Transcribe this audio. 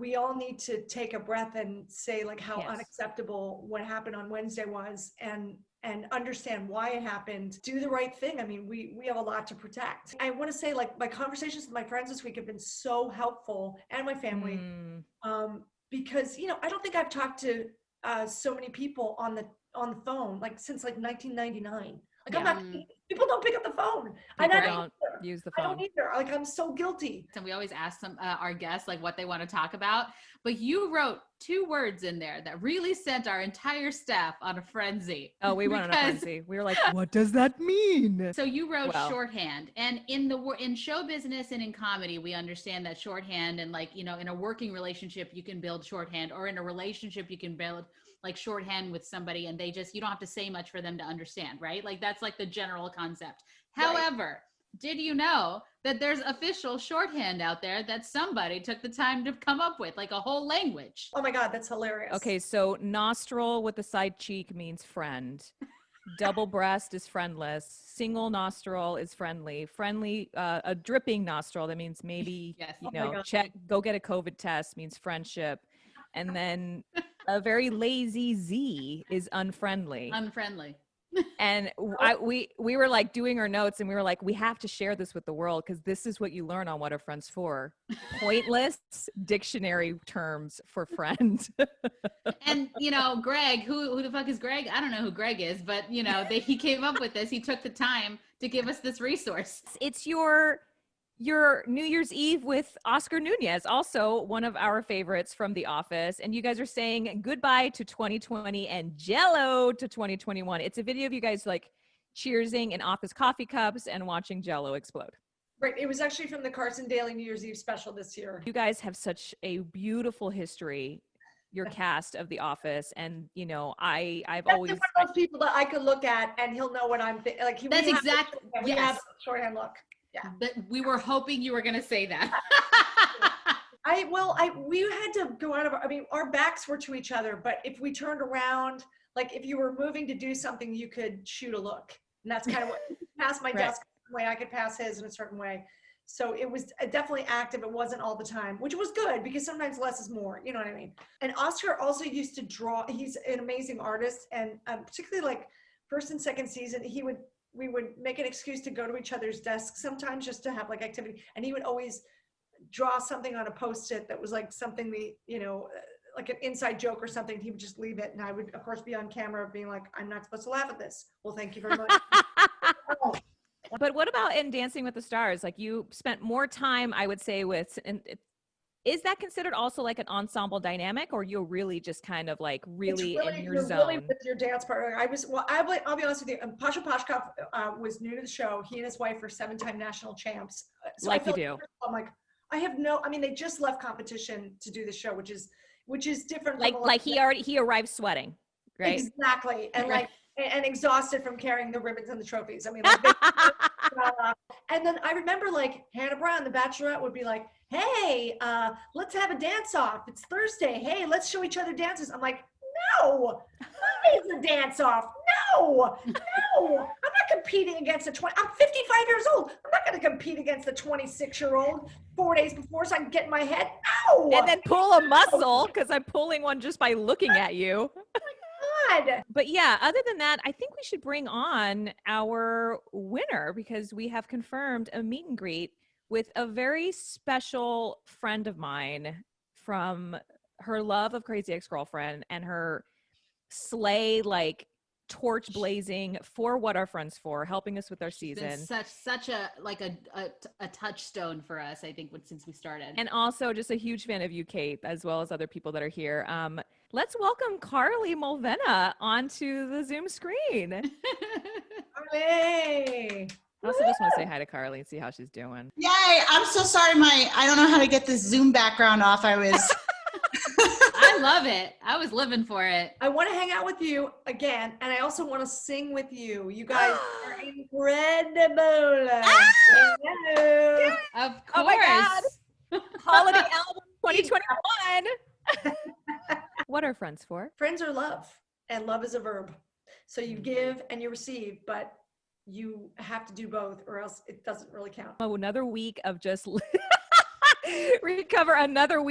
we all need to take a breath and say like how Yes. unacceptable what happened on Wednesday was, and understand why it happened. Do the right thing. I mean, we have a lot to protect. I want to say, like, my conversations with my friends this week have been so helpful, and my family, because I don't think I've talked to so many people on the phone like since like 1999. Like, I'm not, people don't pick up the phone. I don't use the phone. I don't either. Like, I'm so guilty. And we always ask some our guests like what they want to talk about, but you wrote 2 words in there that really sent our entire staff on a frenzy. Oh, we went on a frenzy. We were like, what does that mean? So you wrote shorthand, and in show business and in comedy, we understand that shorthand, and like, in a working relationship, you can build shorthand, or in a relationship, you can build like shorthand with somebody, and you don't have to say much for them to understand, right? Like, that's like the general concept. Right. However, did you know that there's official shorthand out there that somebody took the time to come up with, like a whole language? Oh my God, that's hilarious. Okay, so nostril with the side cheek means friend. Double breast is friendless. Single nostril is friendly. Friendly, a dripping nostril, that means maybe, go get a COVID test, means friendship. And then a very lazy Z is unfriendly. Unfriendly. And we were like doing our notes, and we were like, we have to share this with the world, because this is what you learn on What Are Friends For? Pointless dictionary terms for friend. And Greg, who the fuck is Greg? I don't know who Greg is, but he came up with this. He took the time to give us this resource. It's your New Year's Eve with Oscar Nunez, also one of our favorites from The Office. And you guys are saying goodbye to 2020 and Jell-O to 2021. It's a video of you guys like cheersing in office coffee cups and watching Jell-O explode. Right. It was actually from the Carson Daly New Year's Eve special this year. You guys have such a beautiful history, your cast of The Office. And, I've always... One of those people that I could look at and he'll know what I'm thinking. Like, that's exactly... We have a shorthand look. Yeah. But we were hoping you were going to say that. We had to go out of our backs were to each other, but if we turned around, like if you were moving to do something, you could shoot a look. And that's kind of what passed my desk a way, I could pass his in a certain way. So it was definitely active. It wasn't all the time, which was good, because sometimes less is more, you know what I mean? And Oscar also used to draw. He's an amazing artist, and particularly like first and second season, we would make an excuse to go to each other's desks sometimes just to have like activity. And he would always draw something on a Post-it that was like something like an inside joke or something. He would just leave it. And I would, of course, be on camera being like, I'm not supposed to laugh at this. Well, thank you very much. But what about in Dancing with the Stars? Like, you spent more time, I would say, is that considered also like an ensemble dynamic, or you're really just kind of like really in your zone? Really with your dance partner. I'll be honest with you. Pasha Pashkov was new to the show. He and his wife were 7-time national champs. So like you do. I'm like, they just left competition to do the show, which is different. Like he arrived sweating, right? Exactly. And and exhausted from carrying the ribbons and the trophies. And then I remember like Hannah Brown, the Bachelorette, would be like, hey, let's have a dance off. It's Thursday. Hey, let's show each other dances. I'm like, no, Monday's a dance off. No, I'm not competing against I'm 55 years old. I'm not going to compete against the 26-year-old 4 days before so I can get in my head. No. And then pull a muscle, because I'm pulling one just by looking at you. But yeah, other than that, I think we should bring on our winner, because we have confirmed a meet and greet with a very special friend of mine from her love of Crazy Ex-Girlfriend and her slay, like torch blazing for What Are Friends For, helping us with our season. It's such a touchstone for us, I think, since we started. And also just a huge fan of you, Kate, as well as other people that are here. Let's welcome Carly Mulvena onto the Zoom screen. Hey. I also just want to say hi to Carly and see how she's doing. Yay! I'm so sorry. I don't know how to get this Zoom background off. I love it. I was living for it. I want to hang out with you again, and I also want to sing with you. You guys are incredible. Hello. Of course. Oh my God. Holiday album 2021. What are friends for? Friends are love, and love is a verb. So you give and you receive, but you have to do both, or else it doesn't really count. Oh, another week of just recover another week